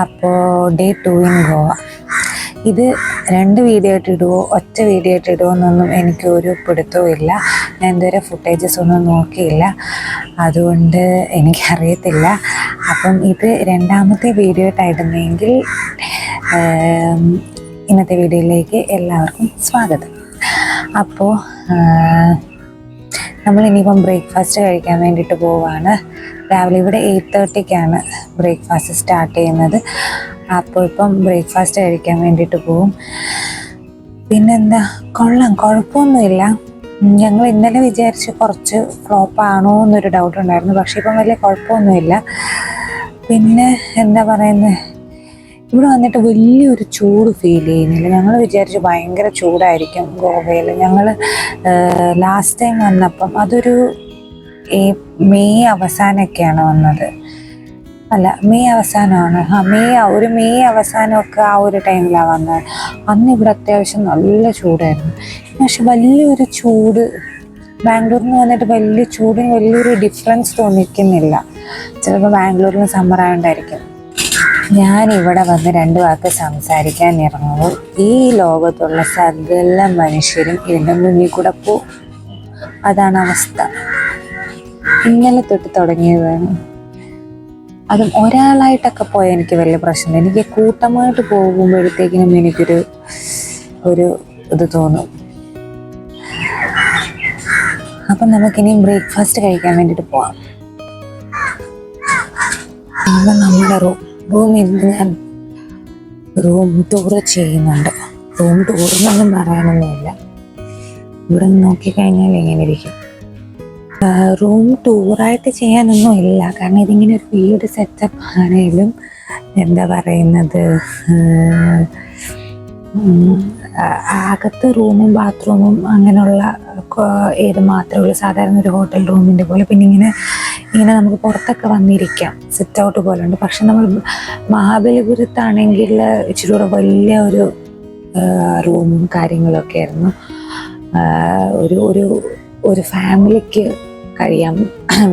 അപ്പോൾ day 2 in Goa. ഇത് 2 video ആയിട്ട് ഇടുമോ ഒറ്റ വീഡിയോ ആയിട്ട് ഇടുമോ എന്നൊന്നും എനിക്ക് ഒരു പിടുത്തവും ഇല്ല. ഞാൻ ഇതുവരെ ഫുട്ടേജസ് ഒന്നും നോക്കിയില്ല, അതുകൊണ്ട് എനിക്കറിയത്തില്ല. അപ്പം ഇത് 2ാമത്തെ വീഡിയോ ആയിട്ടായിരുന്നെങ്കിൽ ഇന്നത്തെ വീഡിയോയിലേക്ക് എല്ലാവർക്കും സ്വാഗതം. അപ്പോൾ നമ്മളിനിയിപ്പം ബ്രേക്ക്ഫാസ്റ്റ് കഴിക്കാൻ വേണ്ടിയിട്ട് പോവുകയാണ്. രാവിലെ ഇവിടെ 8:30ക്കാണ് ബ്രേക്ക്ഫാസ്റ്റ് സ്റ്റാർട്ട് ചെയ്യുന്നത്. അപ്പോൾ ഇപ്പം ബ്രേക്ക്ഫാസ്റ്റ് കഴിക്കാൻ വേണ്ടിയിട്ട് പോവും. പിന്നെന്താ, കുഴപ്പമൊന്നുമില്ല. ഞങ്ങൾ ഇന്നലെ വിചാരിച്ച് കുറച്ച് ഫ്ലോപ്പാണോ എന്നൊരു ഡൗട്ട് ഉണ്ടായിരുന്നു, പക്ഷേ ഇപ്പം വലിയ കുഴപ്പമൊന്നുമില്ല. പിന്നെ എന്താ പറയുന്നത്, ഇവിടെ വന്നിട്ട് വലിയൊരു ചൂട് ഫീൽ ചെയ്യുന്നില്ല. ഞങ്ങൾ വിചാരിച്ചു ഭയങ്കര ചൂടായിരിക്കും ഗോവയിൽ. ഞങ്ങൾ ലാസ്റ്റ് ടൈം വന്നപ്പം അതൊരു മെയ് അവസാനമൊക്കെയാണ് വന്നത്. അല്ല, മെയ് അവസാനമാണ്. മെയ് അവസാനമൊക്കെ ആ ഒരു ടൈമിലാണ് വന്നത്. അന്ന് ഇവിടെ അത്യാവശ്യം നല്ല ചൂടായിരുന്നു. പക്ഷെ വലിയൊരു ചൂട്, ബാംഗ്ലൂരിൽ നിന്ന് വന്നിട്ട് വലിയ ചൂടിന് വലിയൊരു ഡിഫറൻസ് തോന്നിക്കുന്നില്ല. ചിലപ്പോൾ ബാംഗ്ലൂരിൽ സമ്മർ ആയതുകൊണ്ടായിരിക്കും. ഞാനിവിടെ വന്ന് 2 വാക്ക് സംസാരിക്കാൻ ഇറങ്ങുമ്പോൾ ഈ ലോകത്തുള്ള സകല മനുഷ്യരും ഇതിൻ്റെ മുന്നിൽ കൂടെ പോവും. അതാണ് അവസ്ഥ. ഇന്നലെ തൊട്ട് തുടങ്ങിയതാണ്. അതും ഒരാളായിട്ടൊക്കെ പോയാൽ എനിക്ക് വലിയ പ്രശ്നമില്ല. എനിക്ക് കൂട്ടമായിട്ട് പോകുമ്പോഴത്തേക്കിനും എനിക്കൊരു ഇത് തോന്നും. അപ്പം നമുക്കിനി ബ്രേക്ക്ഫാസ്റ്റ് കഴിക്കാൻ വേണ്ടിയിട്ട് പോവാം. നമ്മുടെ റൂമിൽ നിന്ന് ഞാൻ റൂം ടൂർ ചെയ്യുന്നുണ്ട്. റൂം ടൂർ എന്നൊന്നും പറയാനൊന്നുമില്ല. ഇവിടെ നോക്കിക്കഴിഞ്ഞാൽ എങ്ങനെ ഇരിക്കും. റൂം ടൂറായിട്ട് ചെയ്യാനൊന്നും ഇല്ല, കാരണം ഇതിങ്ങനെ ഒരു വീട് സെറ്റപ്പ് ആണെങ്കിലും എന്താ പറയുന്നത്, അകത്ത് റൂമും ബാത്റൂമും അങ്ങനെയുള്ള ഏത് മാത്രമേ ഉള്ളൂ, സാധാരണ ഒരു ഹോട്ടൽ റൂമിൻ്റെ പോലെ. പിന്നെ ഇങ്ങനെ നമുക്ക് പുറത്തൊക്കെ വന്നിരിക്കാം, സിറ്റ് ഔട്ട് പോലെ ഉണ്ട്. പക്ഷെ നമ്മൾ മഹാബലിപുരത്താണെങ്കിൽ ഇച്ചിരി കൂടെ വലിയ റൂമും കാര്യങ്ങളൊക്കെ ആയിരുന്നു. ഒരു ഫാമിലിക്ക് കഴിയാൻ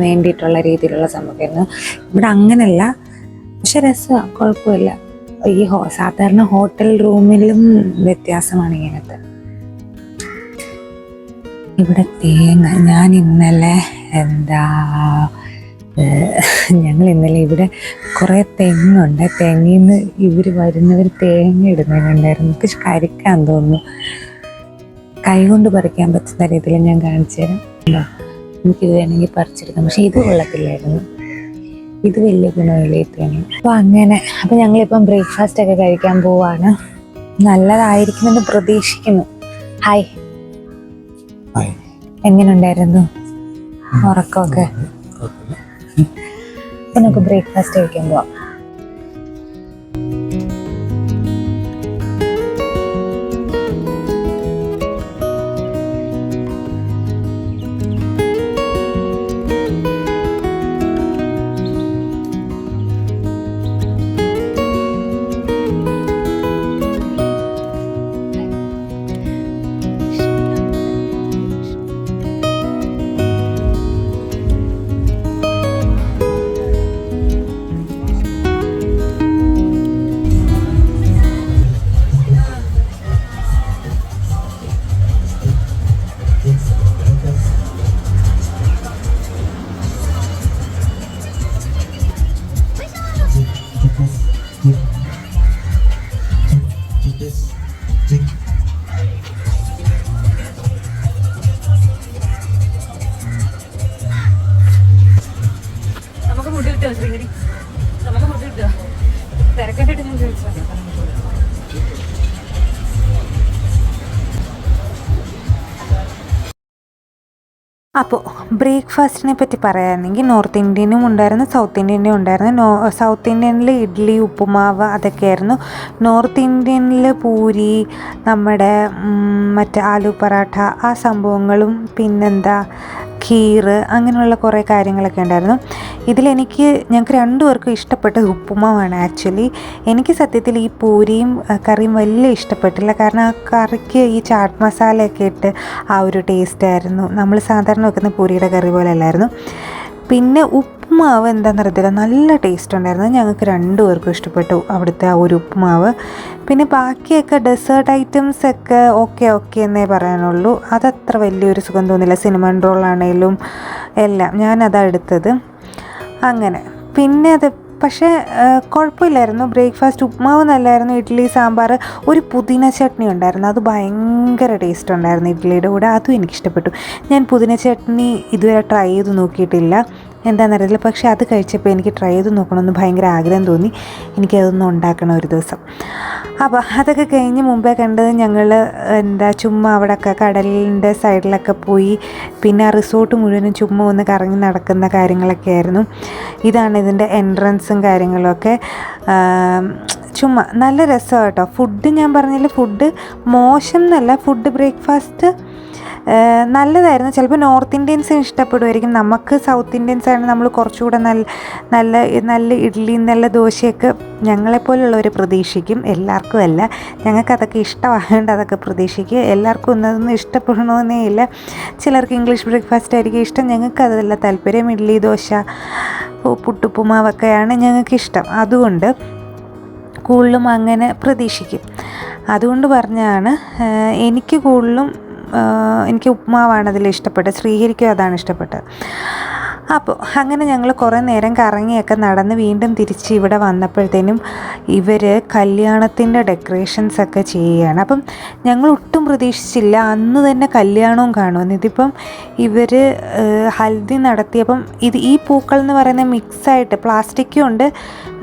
വേണ്ടിയിട്ടുള്ള രീതിയിലുള്ള സംഭവമായിരുന്നു. ഇവിടെ അങ്ങനെയല്ല, പക്ഷെ രസമാണ്, കുഴപ്പമില്ല. ഈ സാധാരണ ഹോട്ടൽ റൂമിലും വ്യത്യാസമാണ് ഇങ്ങനത്തെ. ഇവിടെ തേങ്ങ, ഞങ്ങൾ ഇന്നലെ ഇവിടെ കുറേ തെങ്ങുണ്ട്. തെങ്ങിൽ നിന്ന് ഇവർ വരുന്നവർ തേങ്ങ ഇടുന്നുണ്ടായിരുന്നു. പക്ഷെ കരിക്കാൻ തോന്നുന്നു. കൈ കൊണ്ട് പറിക്കാൻ പറ്റുന്ന രീതിയിൽ ഞാൻ കാണിച്ചു തരാം. എനിക്കിത് വേണമെങ്കിൽ പറിച്ചെടുക്കാം, പക്ഷെ ഇത് കൊള്ളത്തില്ലായിരുന്നു. ഇത് വലിയ ഗുണമില്ല ഈ തേങ്ങ. അപ്പോൾ ഞങ്ങളിപ്പം ബ്രേക്ക്ഫാസ്റ്റ് ഒക്കെ കഴിക്കാൻ പോവാണ്. നല്ലതായിരിക്കുമെന്ന് പ്രതീക്ഷിക്കുന്നു. ഹായ്, എങ്ങനെ ഉണ്ടായിരുന്നു ഉറക്കമൊക്കെ? അപ്പം നമുക്ക് ബ്രേക്ക്ഫാസ്റ്റ് കഴിക്കാൻ പോവാം. അപ്പോൾ ബ്രേക്ക്ഫാസ്റ്റിനെ പറ്റി പറയുകയാണെങ്കിൽ നോർത്ത് ഇന്ത്യനും ഉണ്ടായിരുന്നു, സൗത്ത് ഇന്ത്യനും ഉണ്ടായിരുന്നു. സൗത്ത് ഇന്ത്യനിൽ ഇഡ്ഡലി, ഉപ്പുമാവ് അതൊക്കെയായിരുന്നു. നോർത്ത് ഇന്ത്യനിൽ പൂരി, നമ്മുടെ മറ്റേ ആലു പറാഠ, ആ സംഭവങ്ങളും പിന്നെന്താ ഖീർ, അങ്ങനെയുള്ള കുറേ കാര്യങ്ങളൊക്കെ ഉണ്ടായിരുന്നു. ഞങ്ങൾക്ക് 2 പേർക്കും ഇഷ്ടപ്പെട്ടത് ഉപ്പുമാവാണ്. ആക്ച്വലി എനിക്ക് സത്യത്തിൽ ഈ പൂരിയും കറിയും വലിയ ഇഷ്ടപ്പെട്ടില്ല, കാരണം ആ കറിക്ക് ഈ ചാട്ട് മസാലയൊക്കെ ഇട്ട് ആ ഒരു ടേസ്റ്റായിരുന്നു. നമ്മൾ സാധാരണ വെക്കുന്ന പൂരിയുടെ കറി പോലെ അല്ലായിരുന്നു. പിന്നെ ഉപ്പുമാവ് എന്താണെന്നറിയത്തില്ല, നല്ല ടേസ്റ്റ് ഉണ്ടായിരുന്നു. ഞങ്ങൾക്ക് രണ്ടുപേർക്കും ഇഷ്ടപ്പെട്ടു അവിടുത്തെ ആ ഒരു ഉപ്പുമാവ്. പിന്നെ ബാക്കിയൊക്കെ ഡെസേർട്ട് ഐറ്റംസൊക്കെ ഓക്കെ എന്നേ പറയാനുള്ളൂ. അതത്ര വലിയൊരു സുഖം തോന്നില്ല. സിനമൺ റോളാണേലും എല്ലാം ഞാനതാണ് എടുത്തത്. അങ്ങനെ പിന്നെ അത് പക്ഷേ കുഴപ്പമില്ലായിരുന്നു. ബ്രേക്ക്ഫാസ്റ്റ് ഉപ്പുമാവ് നല്ലായിരുന്നു. ഇഡ്ഡലി, സാമ്പാർ, ഒരു പുതിന ചട്നി ഉണ്ടായിരുന്നു. അത് ഭയങ്കര ടേസ്റ്റ് ഉണ്ടായിരുന്നു ഇഡ്ഡലിയുടെ കൂടെ. അതും എനിക്കിഷ്ടപ്പെട്ടു. ഞാൻ പുതിന ചട്നി ഇതുവരെ ട്രൈ ചെയ്ത് നോക്കിയിട്ടില്ല, എന്താണെന്നറിയില്ല. പക്ഷേ അത് കഴിച്ചപ്പോൾ എനിക്ക് ട്രൈ ചെയ്ത് നോക്കണമെന്ന് ഭയങ്കര ആഗ്രഹം തോന്നി. എനിക്കതൊന്നും ഉണ്ടാക്കണം ഒരു ദിവസം. അപ്പോൾ അതൊക്കെ കഴിഞ്ഞ് മുമ്പേ കണ്ടത് ഞങ്ങൾ ചുമ്മാ അവിടെയൊക്കെ കടലിൻ്റെ സൈഡിലൊക്കെ പോയി പിന്നെ ആ റിസോർട്ട് മുഴുവനും ചുമ്മാ ഒന്ന് കറങ്ങി നടക്കുന്ന കാര്യങ്ങളൊക്കെ ആയിരുന്നു. ഇതാണ് ഇതിൻ്റെ എൻട്രൻസും കാര്യങ്ങളൊക്കെ. ചുമ്മാ നല്ല രസമാണ് കേട്ടോ. ഫുഡ് ഞാൻ പറഞ്ഞില്ല, ഫുഡ് മോശം എന്നല്ല, ഫുഡ് ബ്രേക്ക്ഫാസ്റ്റ് നല്ലതായിരുന്നു. ചിലപ്പോൾ നോർത്ത് ഇന്ത്യൻസിന് ഇഷ്ടപ്പെടുമായിരിക്കും. നമുക്ക് സൗത്ത് ഇന്ത്യൻസ് ആണ്, നമ്മൾ കുറച്ചുകൂടെ നല്ല ഇഡ്ഡലിയും നല്ല ദോശയൊക്കെ ഞങ്ങളെപ്പോലുള്ളവർ പ്രതീക്ഷിക്കും. എല്ലാവർക്കും അല്ല, ഞങ്ങൾക്ക് അതൊക്കെ ഇഷ്ടമായതുകൊണ്ട് അതൊക്കെ പ്രതീക്ഷിക്കുക. എല്ലാവർക്കും ഒന്നതൊന്നും ഇഷ്ടപ്പെടണമെന്നേ ഇല്ല. ചിലർക്ക് ഇംഗ്ലീഷ് ബ്രേക്ക്ഫാസ്റ്റ് ആയിരിക്കും ഇഷ്ടം. ഞങ്ങൾക്ക് അതല്ല താല്പര്യം. ഇഡ്ഡലി, ദോശ, പുട്ടുപ്പുമാവൊക്കെയാണ് ഞങ്ങൾക്കിഷ്ടം. അതുകൊണ്ട് കൂടുതലും അങ്ങനെ പ്രതീക്ഷിക്കും. അതുകൊണ്ട് പറഞ്ഞാണ് എനിക്ക് കൂടുതലും എനിക്ക് ഉപ്പുമാവാണ് അതിൽ ഇഷ്ടപ്പെട്ടത്. ശ്രീഹരിക്കും അതാണ് ഇഷ്ടപ്പെട്ടത്. അപ്പോൾ അങ്ങനെ ഞങ്ങൾ കുറേ നേരം കറങ്ങിയൊക്കെ നടന്ന് വീണ്ടും തിരിച്ച് ഇവിടെ വന്നപ്പോഴത്തേനും ഇവർ കല്യാണത്തിൻ്റെ ഡെക്കറേഷൻസൊക്കെ ചെയ്യുകയാണ്. അപ്പം ഞങ്ങൾ ഒട്ടും പ്രതീക്ഷിച്ചില്ല അന്ന് തന്നെ കല്യാണവും കാണുമെന്ന്. ഇതിപ്പം ഇവർ ഹൽദി നടത്തിയപ്പം ഈ പൂക്കൾ എന്ന് പറയുന്നത് മിക്സായിട്ട് പ്ലാസ്റ്റിക്കും ഉണ്ട്,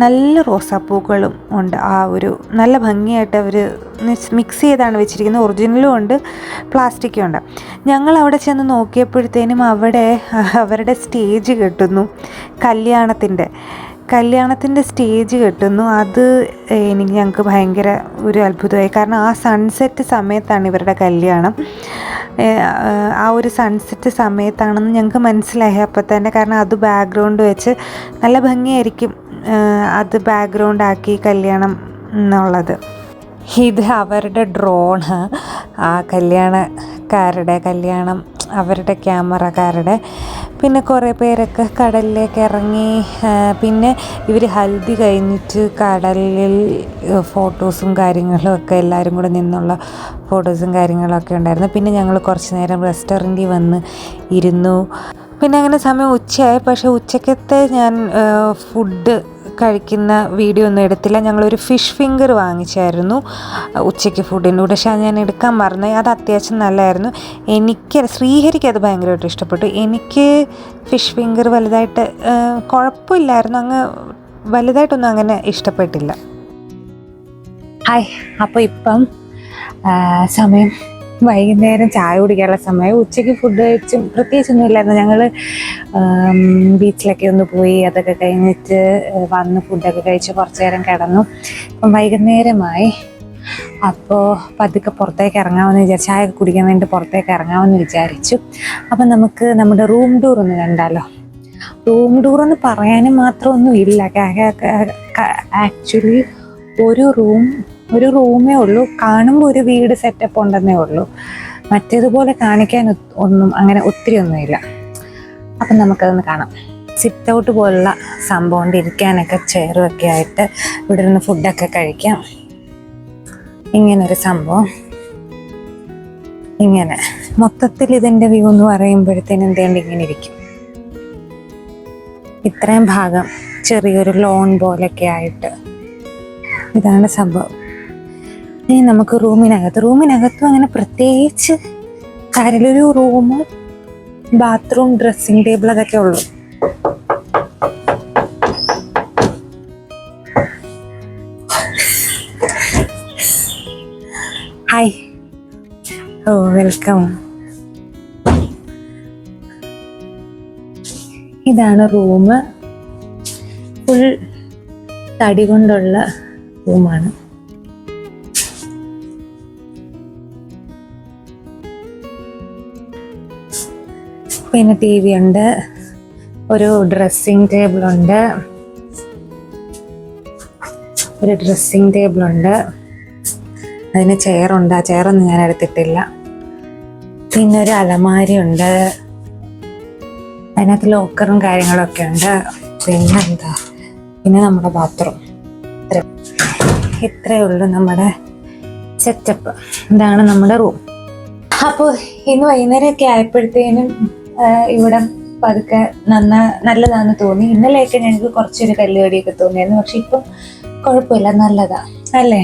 നല്ല റോസാപ്പൂക്കളും ഉണ്ട്. ആ ഒരു നല്ല ഭംഗിയായിട്ട് അവർ മിക്സ് ചെയ്താണ് വെച്ചിരിക്കുന്നത്. ഒറിജിനലും ഉണ്ട്, പ്ലാസ്റ്റിക്കും ഉണ്ട്. ഞങ്ങൾ അവിടെ ചെന്ന് നോക്കിയപ്പോഴത്തേനും അവിടെ അവരുടെ സ്റ്റേജ് കെട്ടുന്നു, കല്യാണത്തിൻ്റെ സ്റ്റേജ് കെട്ടുന്നു. അത് ഞങ്ങൾക്ക് ഭയങ്കര ഒരു അത്ഭുതമായി. കാരണം ആ സൺസെറ്റ് സമയത്താണ് ഇവരുടെ കല്യാണം. ആ ഒരു സൺസെറ്റ് സമയത്താണെന്ന് ഞങ്ങൾക്ക് മനസ്സിലായി അപ്പം തന്നെ. കാരണം അത് ബാക്ക്ഗ്രൗണ്ട് വെച്ച് നല്ല ഭംഗിയായിരിക്കും അത് ബാക്ക്ഗ്രൗണ്ട് ആക്കി കല്യാണം എന്നുള്ളത്. ഇത് അവരുടെ ഡ്രോണ്, ആ കല്യാണം അവരുടെ ക്യാമറക്കാരുടെ. പിന്നെ കുറേ പേരൊക്കെ കടലിലേക്ക് ഇറങ്ങി. പിന്നെ ഇവർ ഹൽദി കഴിഞ്ഞിട്ട് കടലിൽ ഫോട്ടോസും കാര്യങ്ങളും ഒക്കെ എല്ലാവരും കൂടെ നിന്നുള്ള ഫോട്ടോസും കാര്യങ്ങളൊക്കെ ഉണ്ടായിരുന്നു. പിന്നെ ഞങ്ങൾ കുറച്ച് നേരം റെസ്റ്റോറൻറ്റിൽ വന്ന് ഇരുന്നു. പിന്നെ അങ്ങനെ സമയം ഉച്ചയായി. പക്ഷേ ഉച്ചക്കത്തെ ഞാൻ ഫുഡ് കഴിക്കുന്ന വീഡിയോ ഒന്നും എടുത്തില്ല. ഞങ്ങളൊരു ഫിഷ് ഫിംഗർ വാങ്ങിച്ചായിരുന്നു ഉച്ചയ്ക്ക് ഫുഡിൻ്റെ കൂടെ. പക്ഷേ അത് ഞാൻ എടുക്കാൻ മറന്നു. അത് അത്യാവശ്യം നല്ലതായിരുന്നു. ശ്രീഹരിക്ക് അത് ഭയങ്കരമായിട്ട് ഇഷ്ടപ്പെട്ടു. എനിക്ക് ഫിഷ് ഫിംഗർ വലുതായിട്ട് കുഴപ്പമില്ലായിരുന്നു. അങ്ങ് വലുതായിട്ടൊന്നും അങ്ങനെ ഇഷ്ടപ്പെട്ടില്ല. ഹായ്, അപ്പോൾ ഇപ്പം സമയം വൈകുന്നേരം ചായ കുടിക്കാനുള്ള സമയം. ഉച്ചയ്ക്ക് ഫുഡ് കഴിച്ചും പ്രത്യേകിച്ചൊന്നും ഇല്ലായിരുന്നു. ഞങ്ങൾ ബീച്ചിലൊക്കെ ഒന്ന് പോയി, അതൊക്കെ കഴിഞ്ഞിട്ട് വന്ന് ഫുഡൊക്കെ കഴിച്ച് കുറച്ച് നേരം കിടന്നു. അപ്പം വൈകുന്നേരമായി. അപ്പോൾ പതുക്കെ പുറത്തേക്ക് ഇറങ്ങാമെന്ന് വിചാരിച്ചു, ചായ കുടിക്കാൻ വേണ്ടി പുറത്തേക്ക് ഇറങ്ങാമെന്ന് വിചാരിച്ചു. അപ്പം നമുക്ക് നമ്മുടെ റൂം ടൂർ ഒന്ന് കണ്ടാലോ. റൂം ടൂർ എന്ന് പറയാനും മാത്രമൊന്നും ഇല്ല. ആക്ച്വലി ഒരു റൂമേ ഉള്ളൂ. കാണുമ്പോൾ ഒരു വീട് സെറ്റപ്പ് ഉണ്ടെന്നേ ഉള്ളൂ. മറ്റേതുപോലെ കാണിക്കാൻ ഒന്നും അങ്ങനെ ഒത്തിരി ഒന്നുമില്ല. അപ്പം നമുക്കതൊന്ന് കാണാം. സിറ്റ് ഔട്ട് പോലുള്ള സംഭവം ഉണ്ട്, ഇരിക്കാനൊക്കെ ചെയറൊക്കെ ആയിട്ട് ഇവിടെ നിന്ന് ഫുഡൊക്കെ കഴിക്കാം. ഇങ്ങനൊരു സംഭവം. ഇങ്ങനെ മൊത്തത്തിൽ ഇതിൻ്റെ വ്യൂ എന്ന് പറയുമ്പോഴത്തേനും എന്തേണ്ട ഇങ്ങനെ ഇരിക്കും. ഇത്രയും ഭാഗം ചെറിയൊരു ലോൺ പോലൊക്കെ ആയിട്ട് ഇതാണ് സംഭവം. ഇനി നമുക്ക് റൂമിനകത്തും അങ്ങനെ പ്രത്യേകിച്ച് കാര്യമൊരു റൂം, ബാത്റൂം, ഡ്രസ്സിങ് ടേബിൾ അതൊക്കെ ഉള്ളൂ. Hi, welcome. ഇതാണ് റൂം. ഫുൾ തടി കൊണ്ടുള്ള റൂമാണ്. പിന്നെ ടി വി ഉണ്ട്, ഒരു ഡ്രസ്സിങ് ടേബിളുണ്ട്, അതിന് ചെയറുണ്ട്. ആ ചെയറൊന്നും ഞാൻ എടുത്തിട്ടില്ല. പിന്നെ ഒരു അലമാരി ഉണ്ട്, അതിനകത്ത് ലോക്കറും കാര്യങ്ങളൊക്കെ ഉണ്ട്. പിന്നെന്താ, പിന്നെ നമ്മുടെ ബാത്റൂം. ഇത്രയേ ഉള്ളൂ നമ്മുടെ സെറ്റപ്പ്. ഇതാണ് നമ്മുടെ റൂം. അപ്പോൾ ഇന്ന് വൈകുന്നേരമൊക്കെ ആയപ്പോഴത്തേനും ഇവിടെ പതുക്കെ നല്ലതാണെന്ന് തോന്നി. ഇന്നലെയൊക്കെ ഞങ്ങൾക്ക് കുറച്ചൊരു കല്ലുകടിയൊക്കെ തോന്നിയായിരുന്നു. പക്ഷെ ഇപ്പം കുഴപ്പമില്ല, നല്ലതാ അല്ലേ?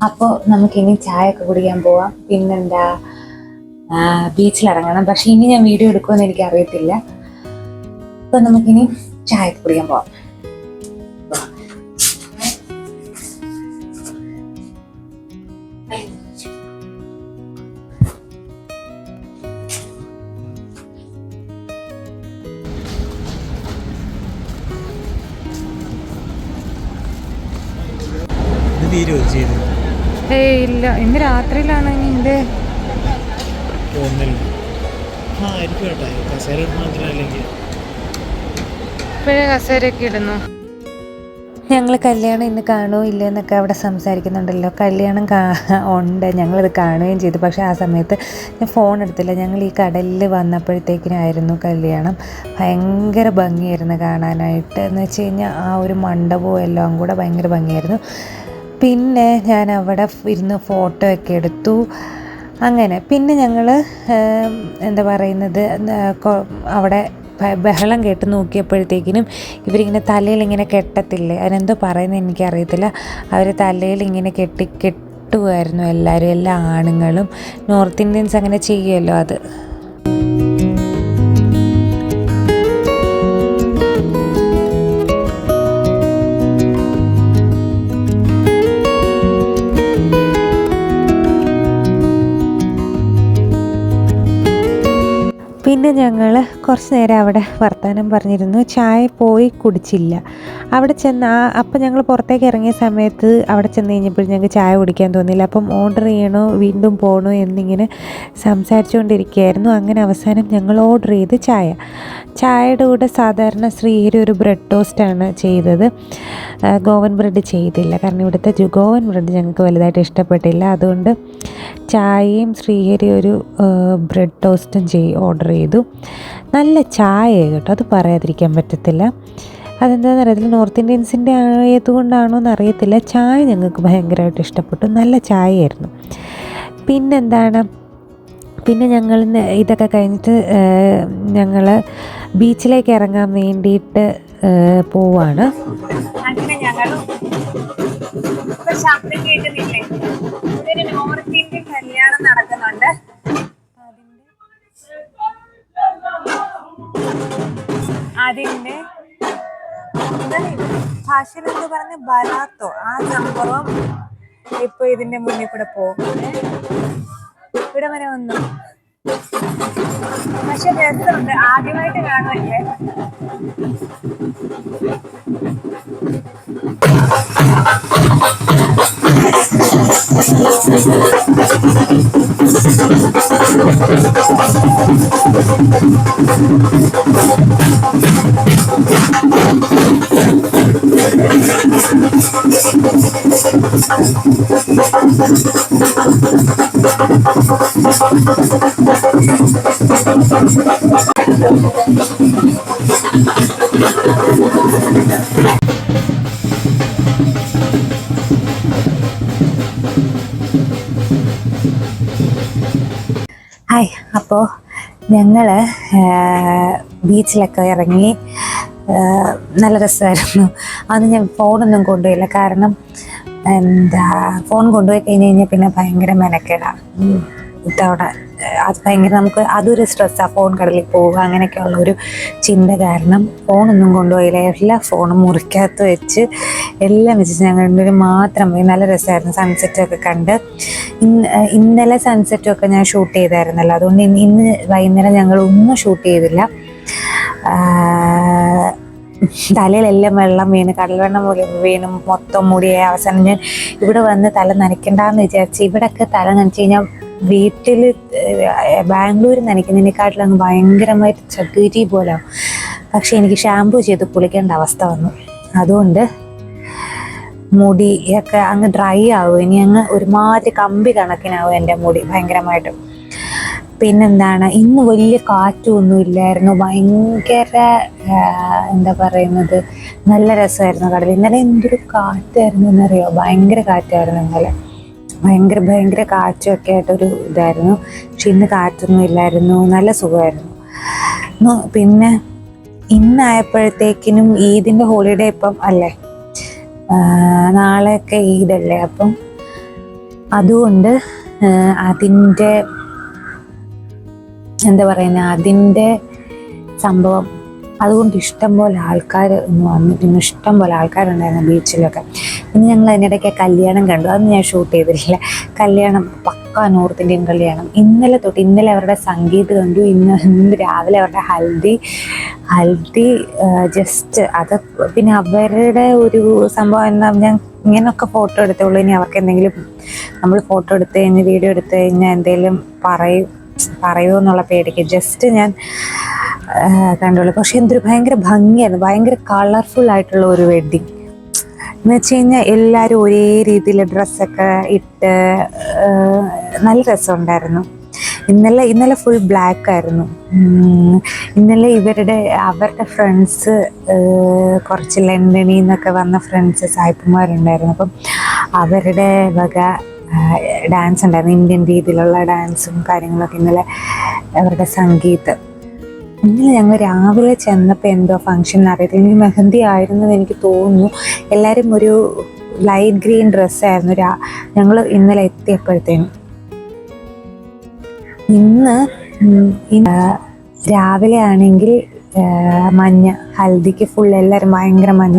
അപ്പോൾ നമുക്കിനി ചായ ഒക്കെ കുടിക്കാൻ പോവാം. പിന്നെന്താ, ബീച്ചിലിറങ്ങണം. പക്ഷെ ഇനി ഞാൻ വീഡിയോ എടുക്കുമെന്ന് എനിക്ക് അറിയത്തില്ല. അപ്പൊ നമുക്കിനി ചായ ഒക്കെ കുടിക്കാൻ പോവാം. ഇല്ല, ഇന്ന് രാത്രിയിലാണ് ഇതിന്റെ ഇപ്പോഴേ കസേരയൊക്കെ ഇടുന്നു. ഞങ്ങൾ കല്യാണം ഇന്ന് കാണുമോ ഇല്ല എന്നൊക്കെ അവിടെ സംസാരിക്കുന്നുണ്ടല്ലോ. കല്യാണം ഉണ്ട്, ഞങ്ങളിത് കാണുകയും ചെയ്തു. പക്ഷേ ആ സമയത്ത് ഞാൻ ഫോൺ എടുത്തില്ല. ഞങ്ങൾ ഈ കടലിൽ വന്നപ്പോഴത്തേക്കിനായിരുന്നു കല്യാണം. ഭയങ്കര ഭംഗിയായിരുന്നു കാണാനായിട്ട്. എന്ന് വെച്ച് കഴിഞ്ഞാൽ ആ ഒരു മണ്ഡപവും എല്ലാം കൂടെ ഭയങ്കര ഭംഗിയായിരുന്നു. പിന്നെ ഞാൻ അവിടെ ഇരുന്ന് ഫോട്ടോ ഒക്കെ എടുത്തു. അങ്ങനെ പിന്നെ ഞങ്ങൾ എന്താ പറയുന്നത്, അവിടെ ബഹളം കേട്ട് നോക്കിയപ്പോഴത്തേക്കിനും ഇവരിങ്ങനെ തലയിൽ ഇങ്ങനെ കെട്ടത്തില്ലേ, അതിനെന്തോ പറയുന്നത് എനിക്കറിയത്തില്ല. അവർ തലയിൽ ഇങ്ങനെ കെട്ടുമായിരുന്നു എല്ലാവരും, എല്ലാ ആണുങ്ങളും. നോർത്ത് ഇന്ത്യൻസ് അങ്ങനെ ചെയ്യുമല്ലോ അത്. പിന്നെ ഞങ്ങൾ കുറച്ച് നേരം അവിടെ വർത്തമാനം പറഞ്ഞിരുന്നു. ചായ പോയി കുടിച്ചില്ല. അവിടെ ചെന്ന് അപ്പം ഞങ്ങൾ പുറത്തേക്ക് ഇറങ്ങിയ സമയത്ത് അവിടെ ചെന്ന് കഴിഞ്ഞപ്പോൾ ഞങ്ങൾക്ക് ചായ കുടിക്കാൻ തോന്നിയില്ല. അപ്പം ഓർഡർ ചെയ്യണോ വീണ്ടും പോകണോ എന്നിങ്ങനെ സംസാരിച്ചുകൊണ്ടിരിക്കുകയായിരുന്നു. അങ്ങനെ അവസാനം ഞങ്ങൾ ഓർഡർ ചെയ്ത് ചായയുടെ കൂടെ സാധാരണ ശ്രീഹരി ഒരു ബ്രെഡ് ടോസ്റ്റാണ് ചെയ്തത്. ഗോവൻ ബ്രെഡ് ചെയ്തില്ല, കാരണം ഇവിടുത്തെ ഗോവൻ ബ്രെഡ് ഞങ്ങൾക്ക് വലുതായിട്ട് ഇഷ്ടപ്പെട്ടില്ല. അതുകൊണ്ട് ചായയും ശ്രീഹരി ഒരു ബ്രെഡ് ടോസ്റ്റും ഓർഡർ ചെയ്തു. നല്ല ചായ കേട്ടോ, അത് പറയാതിരിക്കാൻ പറ്റത്തില്ല. അതെന്താണെന്ന് അറിയത്തില്ല, നോർത്ത് ഇന്ത്യൻസിൻ്റെ ആയതുകൊണ്ടാണോ എന്ന് അറിയത്തില്ല. ചായ ഞങ്ങൾക്ക് ഭയങ്കരമായിട്ട് ഇഷ്ടപ്പെട്ടു, നല്ല ചായയായിരുന്നു. പിന്നെ ഞങ്ങൾ ഇതൊക്കെ കഴിഞ്ഞിട്ട് ഞങ്ങൾ ബീച്ചിലേക്ക് ഇറങ്ങാൻ വേണ്ടിയിട്ട് പോവാണ്. അങ്ങനെ ഞങ്ങൾ ശബ്ദം കേൾക്കുന്നില്ലേ, ഇതൊരു നോർത്ത് ഇന്ത്യൻ കല്യാണം നടക്കുന്നുണ്ട്. അതിൻ്റെ ഭാഷയിൽ എന്ത് പറഞ്ഞ ബലാത്തോ ആ സംഭവം ഇപ്പൊ ഇതിന്റെ മുന്നിൽ കൂടെ പോകും. ഇവിടെ വരെ വന്നു. പക്ഷെ രസമുണ്ട്, ആദ്യമായിട്ട് കാണുമല്ലേ. ഹായ്, അപ്പോൾ ഞങ്ങൾ ബീച്ചിലൊക്കെ ഇറങ്ങി. നല്ല രസമായിരുന്നു. അന്ന് ഞാൻ ഫോണൊന്നും കൊണ്ടുപോയില്ല, കാരണം ഫോൺ കൊണ്ടുപോയി കഴിഞ്ഞ് പിന്നെ ഭയങ്കര മെനക്കേടാണ്. ഇതവിടെ അത് ഭയങ്കര നമുക്ക് അതൊരു സ്ട്രെസ്സാണ്, ഫോൺ കടലിൽ പോവുക അങ്ങനെയൊക്കെയുള്ള ഒരു ചിന്ത കാരണം ഫോണൊന്നും കൊണ്ടുപോയില്ല. എല്ലാ ഫോണും മുറിക്കകത്ത് വെച്ച് എല്ലാം വെച്ച് ഞങ്ങൾ മാത്രം പോയി. നല്ല രസമായിരുന്നു, സൺസെറ്റൊക്കെ കണ്ട്. ഇന്നലെ സൺസെറ്റൊക്കെ ഞാൻ ഷൂട്ട് ചെയ്തായിരുന്നല്ലോ, അതുകൊണ്ട് ഇന്ന് വൈകുന്നേരം ഞങ്ങൾ ഒന്നും ഷൂട്ട് ചെയ്തില്ല. തലയിലെല്ലാം വെള്ളം വീണ്, കടൽ വെള്ളം വീണും മൊത്തം മുടിയായി. അവസാനം ഞാൻ ഇവിടെ വന്ന് തല നനയ്ക്കണ്ടെന്ന് വിചാരിച്ച്. ഇവിടെയൊക്കെ തല നനച്ച് കഴിഞ്ഞാൽ വീട്ടിൽ ബാംഗ്ലൂർ നനയ്ക്കുന്നതിനെക്കാട്ടിലങ്ങ് ഭയങ്കരമായിട്ട് ചകിരി പോലെ. പക്ഷെ എനിക്ക് ഷാമ്പു ചെയ്ത് കുളിക്കേണ്ട അവസ്ഥ വന്നു. അതുകൊണ്ട് മുടിയൊക്കെ അങ്ങ് ഡ്രൈ ആവും. ഇനി അങ്ങ് ഒരുമാതിരി കമ്പി കണക്കിനാവും എൻ്റെ മുടി ഭയങ്കരമായിട്ടും. പിന്നെന്താണ്, ഇന്ന് വലിയ കാറ്റൊന്നും ഇല്ലായിരുന്നു, ഭയങ്കര എന്താ പറയുന്നത്, നല്ല രസമായിരുന്നു കടൽ. ഇന്നലെ എന്തൊരു കാറ്റായിരുന്നു എന്നറിയോ, ഭയങ്കര കാറ്റായിരുന്നു ഇന്നലെ, ഭയങ്കര കാറ്റൊക്കെ ആയിട്ടൊരു ഇതായിരുന്നു. പക്ഷെ ഇന്ന് കാറ്റൊന്നും ഇല്ലായിരുന്നു, നല്ല സുഖമായിരുന്നു. പിന്നെ ഇന്നായപ്പോഴത്തേക്കിനും ഈദിൻ്റെ ഹോളിഡേ ഇപ്പം അല്ലേ, നാളെയൊക്കെ ഈദല്ലേ, അപ്പം അതുകൊണ്ട് അതിൻ്റെ എന്താ പറയുന്നത്, അതിൻ്റെ സംഭവം അതുകൊണ്ട് ഇഷ്ടം പോലെ ആൾക്കാർ ഇന്ന് വന്നു. പിന്നെ ഇഷ്ടം പോലെ ആൾക്കാരുണ്ടായിരുന്നു ബീച്ചിലൊക്കെ. പിന്നെ ഞങ്ങൾ അതിനിടയ്ക്ക് കല്യാണം കണ്ടു, അതൊന്നും ഞാൻ ഷൂട്ട് ചെയ്തിട്ടില്ല. കല്യാണം പക്കാ നോർത്ത് ഇന്ത്യൻ കല്യാണം. ഇന്നലെ അവരുടെ സംഗീത് കണ്ടു. ഇന്ന് രാവിലെ അവരുടെ ഹൽദി ജസ്റ്റ് അത്. പിന്നെ അവരുടെ ഒരു സംഭവം എന്താ, ഞാൻ ഇങ്ങനെയൊക്കെ ഫോട്ടോ എടുത്തുള്ളൂ. ഇനി അവർക്ക് എന്തെങ്കിലും നമ്മൾ ഫോട്ടോ എടുത്തു കഴിഞ്ഞ് വീഡിയോ എടുത്തു കഴിഞ്ഞാൽ എന്തെങ്കിലും പറയുമോ എന്നുള്ള പേടിക്ക് ജസ്റ്റ് ഞാൻ കണ്ടുള്ളൂ. പക്ഷെ എന്തൊരു ഭയങ്കര ഭംഗിയായിരുന്നു, ഭയങ്കര കളർഫുൾ ആയിട്ടുള്ള ഒരു വെഡ്ഡിങ് എന്ന് വെച്ച് കഴിഞ്ഞാൽ എല്ലാവരും ഒരേ രീതിയിൽ ഡ്രസ്സൊക്കെ ഇട്ട് നല്ല രസമുണ്ടായിരുന്നു. ഇന്നലെ ഫുൾ ബ്ലാക്ക് ആയിരുന്നു. ഇന്നലെ അവരുടെ ഫ്രണ്ട്സ്, കുറച്ച് ലണ്ടനിൽ നിന്നൊക്കെ വന്ന ഫ്രണ്ട്സ് സായിപ്പന്മാരുണ്ടായിരുന്നു. അപ്പം അവരുടെ വക ഡാൻസ് ഉണ്ടായിരുന്നു, ഇന്ത്യൻ രീതിയിലുള്ള ഡാൻസും കാര്യങ്ങളൊക്കെ. ഇന്നലെ അവരുടെ സംഗീത്. ഇന്നലെ ഞങ്ങൾ രാവിലെ ചെന്നപ്പോൾ എന്തോ ഫങ്ഷൻ അറിയത്തില്ല, എനിക്ക് മെഹന്തി ആയിരുന്നു എന്ന് എനിക്ക് തോന്നുന്നു. എല്ലാവരും ഒരു ലൈറ്റ് ഗ്രീൻ ഡ്രസ്സായിരുന്നു ഞങ്ങൾ ഇന്നലെ എത്തിയപ്പോഴത്തേനും. ഇന്ന് രാവിലെ ആണെങ്കിൽ മഞ്ഞ, ഹൽദിക്ക് ഫുൾ എല്ലാവരും ഭയങ്കര മഞ്ഞ.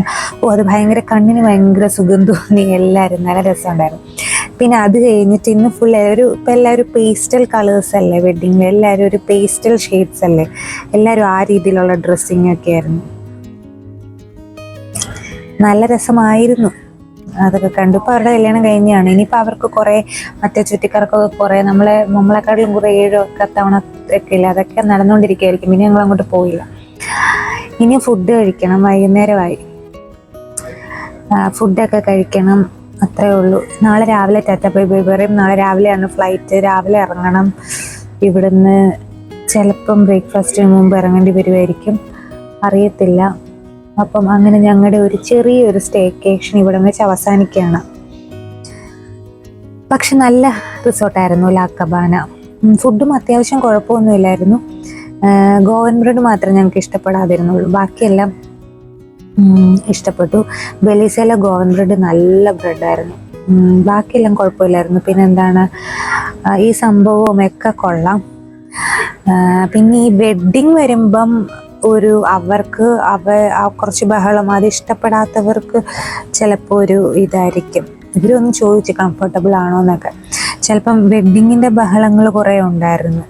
അത് ഭയങ്കര കണ്ണിന് ഭയങ്കര സുഖം തോന്നി. എല്ലാവരും നല്ല രസമുണ്ടായിരുന്നു. പിന്നെ അത് കഴിഞ്ഞിട്ട് ഇന്ന് ഫുൾ ഇപ്പം എല്ലാവരും പേസ്റ്റൽ കളേഴ്സ് അല്ലേ വെഡ്ഡിങ്ങിൽ, എല്ലാവരും ഒരു പേസ്റ്റൽ ഷെയ്ഡ്സ് അല്ലേ, എല്ലാവരും ആ രീതിയിലുള്ള ഡ്രസ്സിങ് ഒക്കെ ആയിരുന്നു. നല്ല രസമായിരുന്നു അതൊക്കെ കണ്ടു. ഇപ്പോൾ അവരുടെ കല്യാണം കഴിഞ്ഞാണ്. ഇനിയിപ്പോൾ അവർക്ക് കുറേ മറ്റേ ചുറ്റിക്കറക്കൊക്കെ കുറേ നമ്മളെക്കാട്ടിലും കുറേ 7 തവണ ഒക്കെ ഇല്ല, അതൊക്കെ നടന്നുകൊണ്ടിരിക്കുകയായിരിക്കും. ഇനി ഞങ്ങൾ അങ്ങോട്ട് പോയില്ല. ഇനി ഫുഡ് കഴിക്കണം, വൈകുന്നേരമായി. ഫുഡൊക്കെ കഴിക്കണം, അത്രേ ഉള്ളൂ. നാളെ രാവിലെ ടാറ്റ ബൈ ബൈ പറയും. നാളെ രാവിലെയാണ് ഫ്ലൈറ്റ്, രാവിലെ ഇറങ്ങണം ഇവിടുന്ന്. ചിലപ്പം ബ്രേക്ക്ഫാസ്റ്റിന് മുമ്പ് ഇറങ്ങേണ്ടി വരുമായിരിക്കും, അറിയത്തില്ല. അപ്പം അങ്ങനെ ഞങ്ങളുടെ ഒരു ചെറിയൊരു സ്റ്റേക്കേഷൻ ഇവിടെ വെച്ച് അവസാനിക്കുകയാണ്. പക്ഷെ നല്ല റിസോർട്ടായിരുന്നു ലാ കബാന. ഫുഡും അത്യാവശ്യം കുഴപ്പമൊന്നുമില്ലായിരുന്നു. ഗോവൻ ബ്രെഡ് മാത്രമേ ഞങ്ങൾക്ക് ഇഷ്ടപ്പെടാതിരുന്നുള്ളൂ, ബാക്കിയെല്ലാം ഇഷ്ടപ്പെട്ടു. ബെലീസയിലെ ഗോവൻ ബ്രെഡ് നല്ല ബ്രെഡായിരുന്നു, ബാക്കിയെല്ലാം കുഴപ്പമില്ലായിരുന്നു. പിന്നെ എന്താണ്, ഈ സംഭവവും ഒക്കെ കൊള്ളാം. പിന്നെ ഈ വെഡ്ഡിങ് വരുമ്പം അവർക്ക് കുറച്ച് ബഹളം, അത് ഇഷ്ടപ്പെടാത്തവർക്ക് ചിലപ്പോൾ ഒരു ഇതായിരിക്കും. ഇവരൊന്ന് ചോദിച്ചു കംഫർട്ടബിൾ ആണോ എന്നൊക്കെ. ചിലപ്പം വെഡ്ഡിങ്ങിൻ്റെ ബഹളങ്ങൾ കുറേ ഉണ്ടായിരുന്നു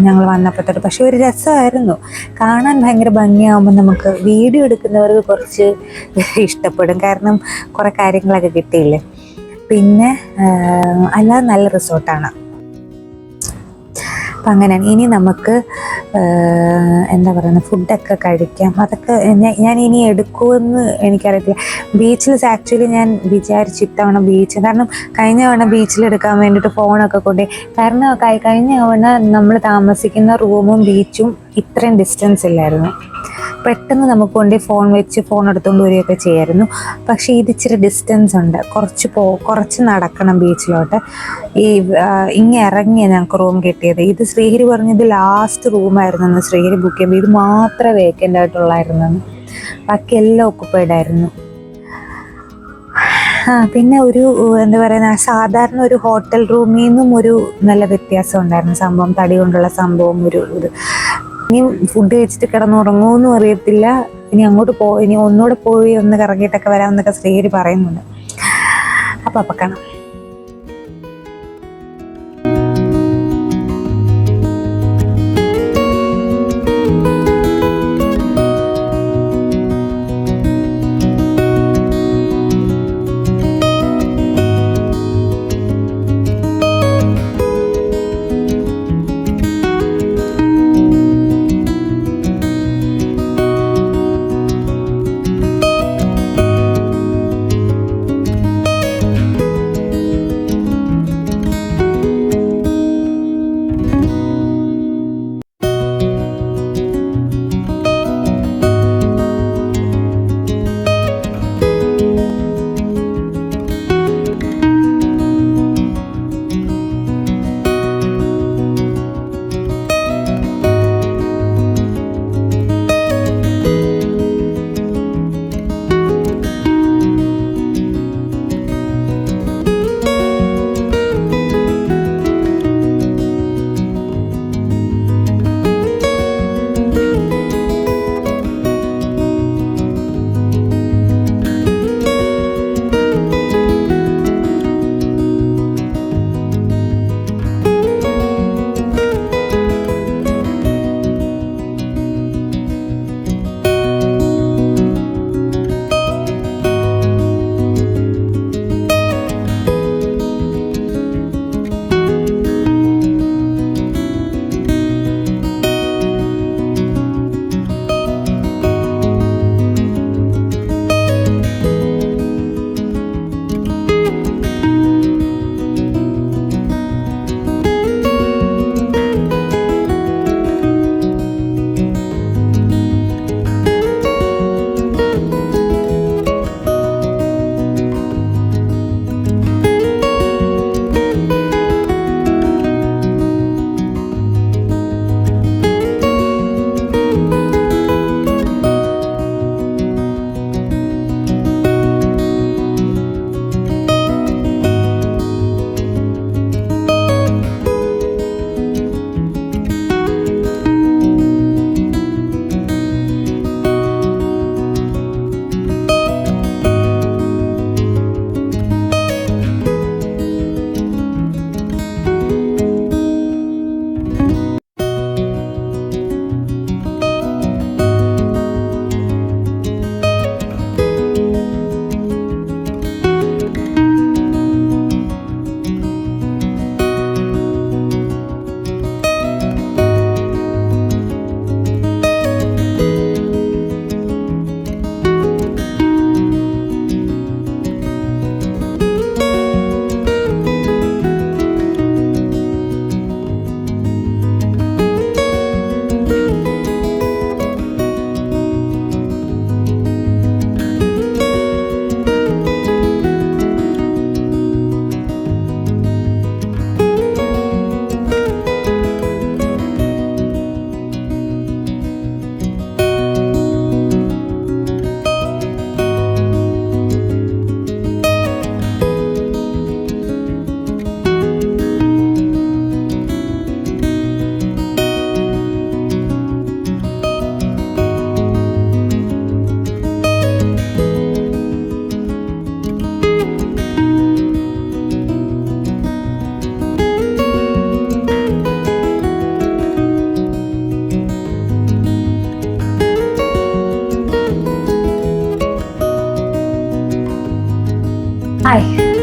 ഞങ്ങൾ വന്നപ്പോൾ തൊട്ട്. പക്ഷെ ഒരു രസമായിരുന്നു കാണാൻ. ഭയങ്കര ഭംഗിയാകുമ്പോൾ നമുക്ക് വീഡിയോ എടുക്കുന്നവർക്ക് കുറച്ച് ഇഷ്ടപ്പെടും, കാരണം കുറേ കാര്യങ്ങളൊക്കെ കിട്ടിയില്ലേ. പിന്നെ അല്ലാതെ നല്ല റിസോർട്ടാണ്. അപ്പം അങ്ങനെയാണ്. ഇനി നമുക്ക് എന്താ പറയുന്നത്, ഫുഡൊക്കെ കഴിക്കാം. അതൊക്കെ ഞാൻ ഇനി എടുക്കുമെന്ന് എനിക്കറിയത്തില്ല. ബീച്ചിൽ ആക്ച്വലി ഞാൻ വിചാരിച്ചു ഇത്തവണ കാരണം കഴിഞ്ഞ തവണ ബീച്ചിലെടുക്കാൻ വേണ്ടിയിട്ട് ഫോണൊക്കെ കൊണ്ടുപോയി. കാരണം കഴിഞ്ഞ തവണ നമ്മൾ താമസിക്കുന്ന റൂമും ബീച്ചും ഇത്രയും ഡിസ്റ്റൻസ് ഇല്ലായിരുന്നു. പെട്ടെന്ന് നമുക്ക് കൊണ്ട് ഫോൺ വെച്ച് ഫോൺ എടുത്തുകൊണ്ട് വരികയൊക്കെ ചെയ്യായിരുന്നു. പക്ഷേ ഇത് ഇച്ചിരി ഡിസ്റ്റൻസ് ഉണ്ട്, കുറച്ച് നടക്കണം ബീച്ചിലോട്ട്. ഇങ്ങനെ ഇറങ്ങിയാണ് ഞങ്ങൾക്ക് റൂം കിട്ടിയത്. ഇത് ശ്രീഹരി പറഞ്ഞത് ലാസ്റ്റ് റൂമായിരുന്നു എന്ന്. ശ്രീഹരി ബുക്ക് ചെയ്യുമ്പോൾ ഇത് മാത്രമേ വേക്കൻ്റ് ആയിട്ടുള്ളായിരുന്നു, ബാക്കി എല്ലാം ഒക്കുപ്പൈഡ് ആയിരുന്നു. പിന്നെ ഒരു എന്താ പറയുക, സാധാരണ ഒരു ഹോട്ടൽ റൂമിൽ നിന്നും ഒരു നല്ല വ്യത്യാസം ഉണ്ടായിരുന്നു. സംഭവം തടി കൊണ്ടുള്ള സംഭവം ഇത്. ഇനി ഫുഡ് കഴിച്ചിട്ട് കിടന്നുറങ്ങുമെന്നും അറിയത്തില്ല. ഇനി ഒന്നുകൂടെ പോയി ഒന്ന് കറങ്ങിയിട്ടൊക്കെ വരാമെന്നൊക്കെ ശ്രീഹരി പറയുന്നുണ്ട്. അപ്പം കാണാം.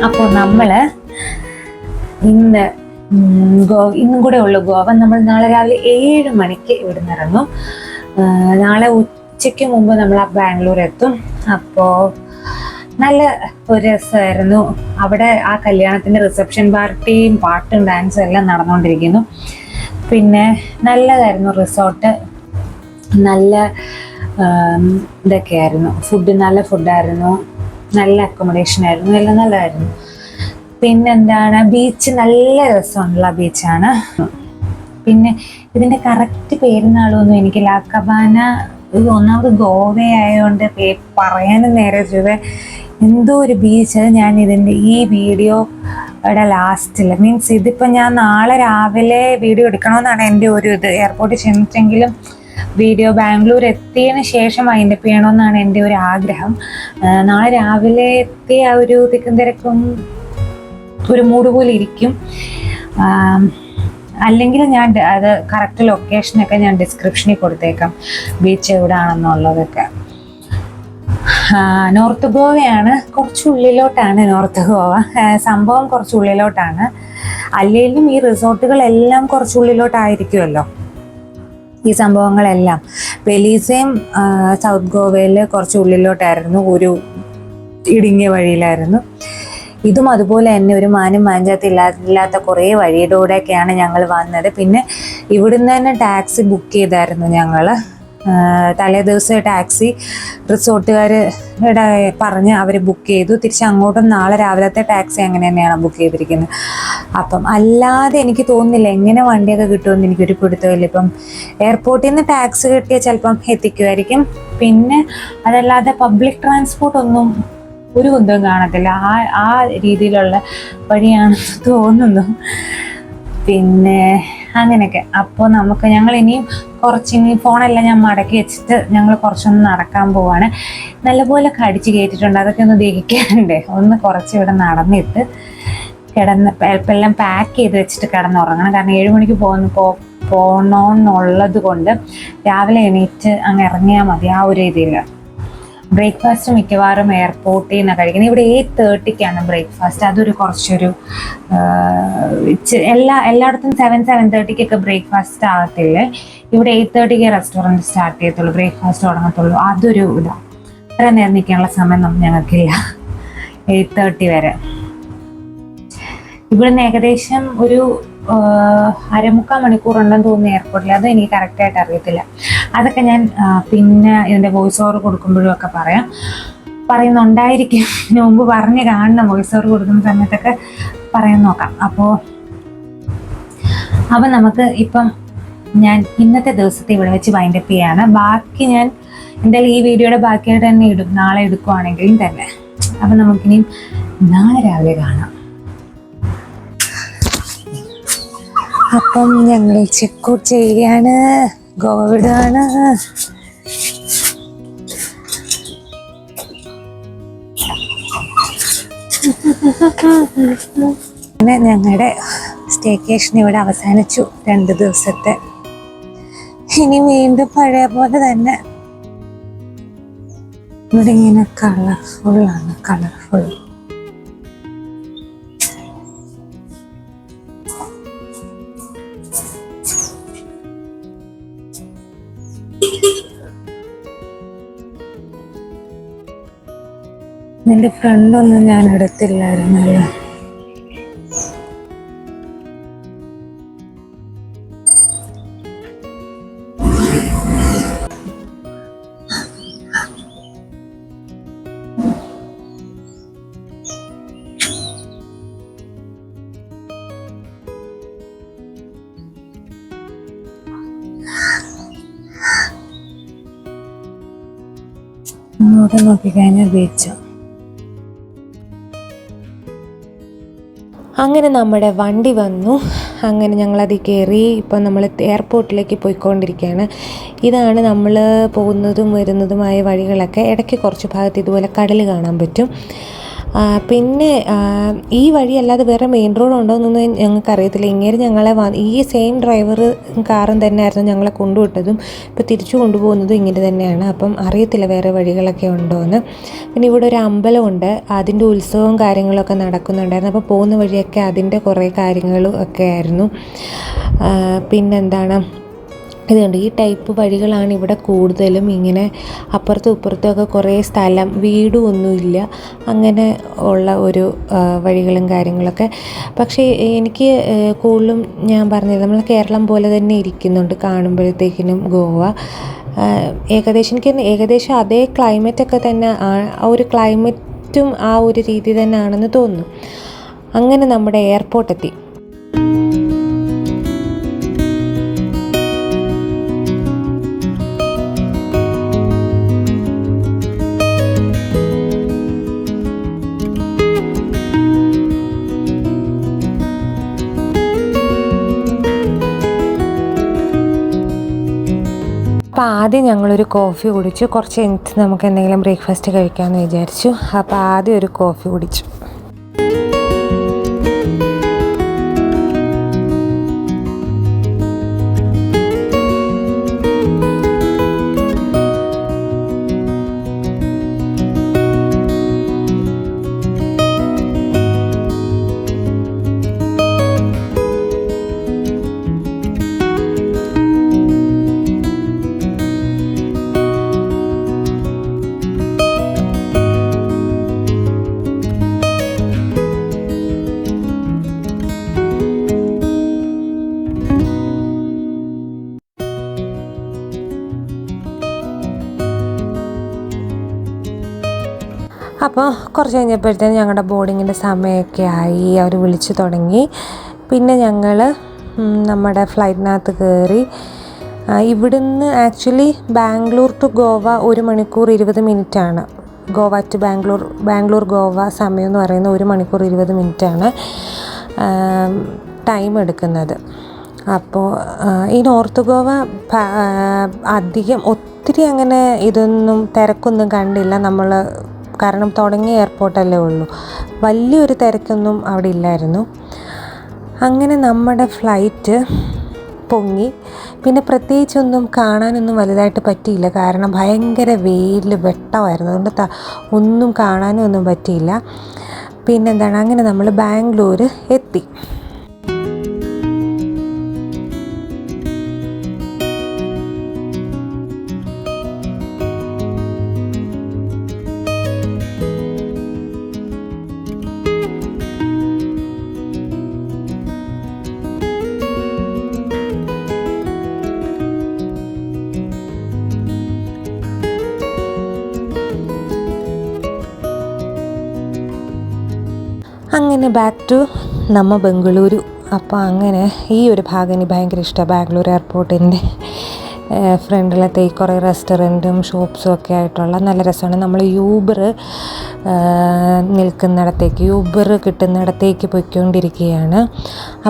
അപ്പോൾ നമ്മൾ ഇന്ന് ഇന്നും കൂടെ ഉള്ളു ഗോവ. നമ്മൾ നാളെ രാവിലെ 7 മണിക്ക് ഇവിടുന്ന് ഇറങ്ങും. നാളെ ഉച്ചയ്ക്ക് മുമ്പ് നമ്മൾ ബാംഗ്ലൂർ എത്തും. അപ്പോൾ നല്ല ഒരു രസമായിരുന്നു. അവിടെ ആ കല്യാണത്തിൻ്റെ റിസപ്ഷൻ പാർട്ടിയും പാട്ടും ഡാൻസും എല്ലാം നടന്നുകൊണ്ടിരിക്കുന്നു. പിന്നെ നല്ലതായിരുന്നു റിസോർട്ട്, നല്ല ഇതൊക്കെയായിരുന്നു. നല്ല ഫുഡായിരുന്നു, നല്ല അക്കോമഡേഷൻ ആയിരുന്നു, എല്ലാം നല്ലതായിരുന്നു. പിന്നെന്താണ്, ബീച്ച് നല്ല രസമുള്ള ബീച്ചാണ്. പിന്നെ ഇതിൻ്റെ കറക്റ്റ് പേരുന്നാളൊന്നും എനിക്ക് ലാ കബാന, ഇത് ഒന്നാമത് ഗോവയായതുകൊണ്ട് പറയാനും നേരെ ചൊവ്വേ എന്തോ ഒരു ബീച്ച്. അത് ഞാൻ ഈ വീഡിയോയുടെ ലാസ്റ്റിൽ മീൻസ് ഇതിപ്പോൾ ഞാൻ നാളെ രാവിലെ വീഡിയോ എടുക്കണമെന്നാണ് എൻ്റെ ഒരു ഇത്. എയർപോർട്ടിൽ ചെന്നിട്ടെങ്കിലും വീഡിയോ ബാംഗ്ലൂർ എത്തിയതിന് ശേഷം വൈൻഡപ്പ് ചെയ്യണമെന്നാണ് എൻ്റെ ഒരു ആഗ്രഹം. നാളെ രാവിലെ എത്തിയ ആ ഒരു തിക്കും തിരക്കും ഒരു മൂഡ് പോലെ ഇരിക്കും. അല്ലെങ്കിൽ ഞാൻ അത് കറക്റ്റ് ലൊക്കേഷനൊക്കെ ഞാൻ ഡിസ്ക്രിപ്ഷനിൽ കൊടുത്തേക്കാം, ബീച്ച് എവിടെയാണെന്നുള്ളതൊക്കെ. നോർത്ത് ഗോവയാണ്, കുറച്ച് ഉള്ളിലോട്ടാണ് നോർത്ത് ഗോവ. സംഭവം കുറച്ച് ഉള്ളിലോട്ടാണ്. അല്ലെങ്കിലും ഈ റിസോർട്ടുകളെല്ലാം കുറച്ച് ഉള്ളിലോട്ടായിരിക്കുമല്ലോ ഈ സംഭവങ്ങളെല്ലാം. ബെലീസയും സൗത്ത് ഗോവയിൽ കുറച്ച് ഉള്ളിലോട്ടായിരുന്നു, ഒരു ഇടുങ്ങിയ വഴിയിലായിരുന്നു. ഇതും അതുപോലെ തന്നെ ഒരു മാനും മാഞ്ചാത്തി ഇല്ലാത്ത കുറേ വഴിയിലൂടെയൊക്കെയാണ് ഞങ്ങൾ വന്നത്. പിന്നെ ഇവിടുന്ന് തന്നെ ടാക്സി ബുക്ക് ചെയ്തായിരുന്നു ഞങ്ങൾ. തലേ ദിവസം ടാക്സി റിസോർട്ടുകാരുടെ പറഞ്ഞ് അവർ ബുക്ക് ചെയ്തു. തിരിച്ച് അങ്ങോട്ടും നാളെ രാവിലത്തെ ടാക്സി അങ്ങനെ തന്നെയാണ് ബുക്ക് ചെയ്തിരിക്കുന്നത്. അപ്പം അല്ലാതെ എനിക്ക് തോന്നുന്നില്ല എങ്ങനെ വണ്ടിയൊക്കെ കിട്ടുമെന്ന് എനിക്കൊരു പിടുത്തമില്ല. ഇപ്പം എയർപോർട്ടിൽ നിന്ന് ടാക്സി കിട്ടിയാൽ ചിലപ്പം എത്തിക്കുമായിരിക്കും. പിന്നെ അതല്ലാതെ പബ്ലിക് ട്രാൻസ്പോർട്ട് ഒന്നും ഒരു കുന്തവും കാണത്തില്ല. ആ രീതിയിലുള്ള വഴിയാണെന്ന് തോന്നുന്നു. പിന്നെ അങ്ങനെയൊക്കെ. അപ്പോൾ ഞങ്ങൾ ഇനിയും ഫോണെല്ലാം ഞാൻ മടക്കി വെച്ചിട്ട് ഞങ്ങൾ കുറച്ചൊന്ന് നടക്കാൻ പോവാണ്. നല്ലപോലെ കടിച്ച് കയറ്റിട്ടുണ്ട്, അതൊക്കെ ഒന്ന് ദഹിക്കാനുണ്ട്. ഒന്ന് കുറച്ച് ഇവിടെ നടന്നിട്ട് എല്ലാം പാക്ക് ചെയ്ത് വെച്ചിട്ട് കിടന്നുറങ്ങണം. കാരണം 7 മണിക്ക് പോകണമെന്നുള്ളത് കൊണ്ട് രാവിലെ എണീറ്റ് അങ്ങ് ഇറങ്ങിയാൽ മതി. ആ ഒരു രീതിയിൽ ബ്രേക്ക്ഫാസ്റ്റ് മിക്കവാറും എയർപോർട്ടിൽ നിന്നാണ് കഴിക്കുന്നത്. ഇവിടെ 8:30 ബ്രേക്ക്ഫാസ്റ്റ്. അതൊരു കുറച്ചൊരു എല്ലായിടത്തും 7:30 ബ്രേക്ക്ഫാസ്റ്റ് ആകത്തില്ലേ. ഇവിടെ 8:30 റെസ്റ്റോറൻറ്റ് സ്റ്റാർട്ട് ചെയ്യത്തുള്ളൂ, ബ്രേക്ക്ഫാസ്റ്റ് തുടങ്ങത്തുള്ളൂ. അതൊരു ഇതാണ്. അത്ര നേരം നിൽക്കാനുള്ള സമയം ഞങ്ങൾക്കില്ല, 8:30 വരെ. ഇവിടുന്ന് ഏകദേശം ഒരു 1/4 മണിക്കൂറുണ്ടെന്ന് തോന്നുന്നു എയർപോർട്ടിൽ. അത് എനിക്ക് കറക്റ്റായിട്ട് അറിയത്തില്ല. അതൊക്കെ ഞാൻ പിന്നെ ഇതിൻ്റെ വോയിസ് ഓവർ കൊടുക്കുമ്പോഴും ഒക്കെ പറയുന്നുണ്ടായിരിക്കും. മുമ്പ് പറഞ്ഞ് കാണണം, വോയിസ് ഓവർ കൊടുക്കുന്ന സമയത്തൊക്കെ പറയാൻ നോക്കാം. അപ്പോൾ നമുക്ക് ഇപ്പം ഞാൻ ഇന്നത്തെ ദിവസത്തെ ഇവിടെ വെച്ച് വൈൻഡപ്പ് ചെയ്യാണ്. ബാക്കി ഞാൻ എന്തായാലും ഈ വീഡിയോയുടെ ബാക്കിയായിട്ട് തന്നെ ഇടും, നാളെ എടുക്കുവാണെങ്കിലും തന്നെ. അപ്പം നമുക്കിനിയും നാളെ രാവിലെ കാണാം. അപ്പം ഞങ്ങൾ ചെക്കൗട്ട് ചെയ്യുകയാണ്, ഗോവയാണ്. പിന്നെ ഞങ്ങളുടെ സ്റ്റേക്കേഷൻ ഇവിടെ അവസാനിച്ചു, 2 ദിവസത്തെ. ഇനി വീണ്ടും പഴയ പോലെ തന്നെ ഇവിടെ ഇങ്ങനെ കളർഫുള്ളാണ്, കളർഫുൾ. നിന്റെ ഫ്രണ്ടൊന്നും ഞാൻ എടുത്തില്ലായിരുന്നല്ലോ. അങ്ങോട്ട് നോക്കിക്കഴിഞ്ഞാൽ ബീച്ച്. അങ്ങനെ നമ്മുടെ വണ്ടി വന്നു. അങ്ങനെ ഞങ്ങളതിൽ കയറി. ഇപ്പം നമ്മൾ എയർപോർട്ടിലേക്ക് പോയിക്കൊണ്ടിരിക്കുകയാണ്. ഇതാണ് നമ്മൾ പോകുന്നതും വരുന്നതുമായ വഴികളൊക്കെ. ഇടയ്ക്ക് കുറച്ച് ഭാഗത്ത് ഇതുപോലെ കടൽ കാണാൻ പറ്റും. പിന്നെ ഈ വഴി അല്ലാതെ വേറെ മെയിൻ റോഡ് ഉണ്ടോ എന്നൊന്നും ഞങ്ങൾക്കറിയത്തില്ല. ഇങ്ങനെ ഞങ്ങളെ ഈ സെയിം ഡ്രൈവർ കാറും തന്നെയായിരുന്നു ഞങ്ങളെ കൊണ്ടുവിട്ടതും ഇപ്പോൾ തിരിച്ചു കൊണ്ടുപോകുന്നതും ഇങ്ങനെ തന്നെയാണ്. അപ്പം അറിയത്തില്ല വേറെ വഴികളൊക്കെ ഉണ്ടോ എന്ന്. പിന്നെ ഇവിടെ ഒരു അമ്പലമുണ്ട്, അതിൻ്റെ ഉത്സവവും കാര്യങ്ങളൊക്കെ നടക്കുന്നുണ്ടായിരുന്നു. അപ്പോൾ പോകുന്ന വഴിയൊക്കെ അതിൻ്റെ കുറേ കാര്യങ്ങളും ഒക്കെ ആയിരുന്നു. പിന്നെന്താണ്, ഇതുണ്ട് ഈ ടൈപ്പ് വഴികളാണ് ഇവിടെ കൂടുതലും. ഇങ്ങനെ അപ്പുറത്തും ഇപ്പുറത്തുമൊക്കെ കുറേ സ്ഥലം, വീടും ഒന്നുമില്ല, അങ്ങനെ ഉള്ള ഒരു വഴികളും കാര്യങ്ങളൊക്കെ. പക്ഷേ എനിക്ക് കൂടുതലും ഞാൻ പറഞ്ഞത് നമ്മൾ കേരളം പോലെ തന്നെ ഇരിക്കുന്നുണ്ട് കാണുമ്പോഴത്തേക്കിനും ഗോവ. ഏകദേശം അതേ ക്ലൈമറ്റൊക്കെ തന്നെ, ആ ഒരു ക്ലൈമറ്റും ആ ഒരു രീതി തന്നെ ആണെന്ന് തോന്നുന്നു. അങ്ങനെ നമ്മുടെ എയർപോർട്ടെത്തി. അപ്പോൾ ആദ്യം ഞങ്ങളൊരു കോഫി കുടിച്ചു. കുറച്ച് കഴിഞ്ഞിട്ട് നമുക്ക് എന്തെങ്കിലും ബ്രേക്ക്ഫാസ്റ്റ് കഴിക്കാമെന്ന് വിചാരിച്ചു. അപ്പോൾ ആദ്യം ഒരു കോഫി കുടിച്ചു. അപ്പോൾ കുറച്ച് കഴിഞ്ഞപ്പോഴത്തേന് ഞങ്ങളുടെ ബോർഡിങ്ങിൻ്റെ സമയമൊക്കെ ആയി, അവർ വിളിച്ചു തുടങ്ങി. പിന്നെ ഞങ്ങൾ നമ്മുടെ ഫ്ലൈറ്റിനകത്ത് കയറി. ഇവിടുന്ന് ആക്ച്വലി ബാംഗ്ലൂർ ടു ഗോവ 1 മണിക്കൂർ 20 മിനിറ്റാണ്. ഗോവ ടു ബാംഗ്ലൂർ ഗോവ സമയം എന്ന് പറയുന്നത് 1 മണിക്കൂർ 20 മിനിറ്റാണ് ടൈം എടുക്കുന്നത്. അപ്പോൾ ഈ നോർത്ത് ഗോവ ഒത്തിരി അങ്ങനെ ഇതൊന്നും തിരക്കൊന്നും കണ്ടില്ല നമ്മൾ, കാരണം തുടങ്ങിയ എയർപോർട്ടല്ലേ ഉള്ളൂ. വലിയൊരു തിരക്കൊന്നും അവിടെ ഇല്ലായിരുന്നു. അങ്ങനെ നമ്മുടെ ഫ്ലൈറ്റ് പൊങ്ങി. പിന്നെ പ്രത്യേകിച്ചൊന്നും കാണാനൊന്നും വലുതായിട്ട് പറ്റിയില്ല, കാരണം ഭയങ്കര വെയിൽ വെട്ടമായിരുന്നു. അതുകൊണ്ട് ഒന്നും കാണാനും ഒന്നും പറ്റിയില്ല. പിന്നെന്താണ്, അങ്ങനെ നമ്മൾ ബാംഗ്ലൂർ എത്തി. അങ്ങനെ ബാക്ക് ടു നമ്മ ബംഗളൂരു. അപ്പോൾ അങ്ങനെ ഈ ഒരു ഭാഗം എനിക്ക് ഭയങ്കര ഇഷ്ടമാണ്. ബാംഗ്ലൂർ എയർപോർട്ടിൻ്റെ ഫ്രണ്ടിലത്തെ ഈ കുറേ റെസ്റ്റോറൻറ്റും ഷോപ്സും ഒക്കെ ആയിട്ടുള്ള നല്ല രസമാണ്. നമ്മൾ യൂബർ കിട്ടുന്നിടത്തേക്ക് പോയിക്കൊണ്ടിരിക്കുകയാണ്.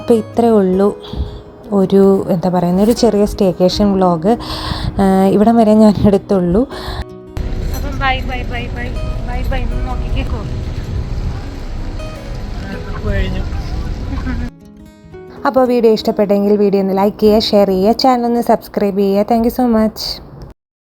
അപ്പോൾ ഇത്രയേ ഉള്ളൂ ഒരു ഒരു ചെറിയ സ്റ്റേക്കേഷൻ വ്ളോഗ്. ഇവിടം വരെ ഞാൻ എടുത്തുള്ളൂ. അപ്പം ബൈ നോക്കിക്കോ. അപ്പോൾ വീഡിയോ ഇഷ്ടപ്പെട്ടെങ്കിൽ വീഡിയോ ഒന്ന് ലൈക്ക് ചെയ്യുക, ഷെയർ ചെയ്യുക, ചാനൽ ഒന്ന് സബ്സ്ക്രൈബ് ചെയ്യുക. Thank you so much.